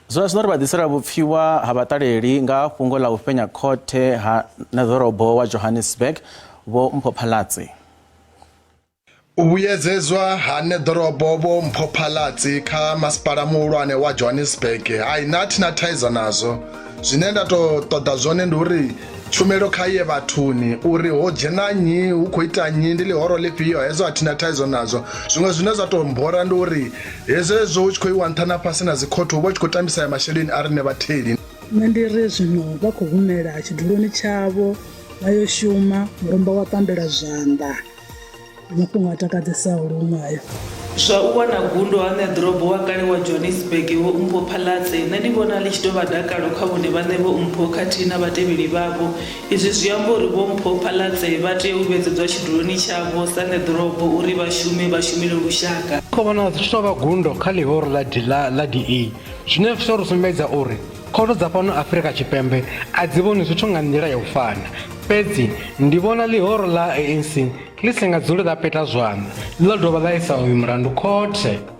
Zwa zwino ri vha ḓisela vhupfiwa ha vhaṱaleli nga fhungo ḽa u fhenya khothe ha na ḓorobo wa Johannesburg Vho Mphophalatsi. U vhuyedzedzwa ha neḓorobo Vho Mphophalatsi kha masipala muhulwane wa Johannesburg na thaidzo nazwo. Zwine nda ṱoḓa zwone ndi uri tshumelo kha ye vhathuni uri ho dzhena nnyi hu khou ita nnyi ndi ḽihoro ḽifhio hezwo athina thaidzo nazwo. Zwiṅwe zwine zwa tou mbora ndi uri hezwo hu tshi khou iwa nṱha na fhasi na dzi khotho hu vha tshi khou tambisa ya masheleni a riṋe vhatheli. Nṋe ndi ri zwino vha khou humela tshiduloni tshavho vha yo shuma murumba wa tambela zwanḓa. Mafhungo a takadzesaho luṅwe ayo. Zwa u wana gundo ha neḓorobo wa kale wa Johannesburg Vho Mphophalatsi nṋe ndi vhona ḽi tshi tou vha dakalo kha vhone vhaṋe Vho Mpho khathihi na vhatevheli vhavho. Izwi zwi amba uri Vho Mphophalatsi vha tea u vhedzedzwa tshiduloni tshavho sa neḓorobo uri vha shumile lushaka. Kho vhona zwi tshi tou vha gundo kha ḽihoro ḽa DA zwine zwi tou sumbedza uri khotho dza fhano Afrika Tshipembe a dzi vhoni zwithu nga nḓila ya u fana. Fhedzi ndi vhona ḽihoro ḽa ANC ḽi si nga dzule ḽa peta zwanḓa ḽi ḓo dovha ḽa isa uyu mulandu khothe.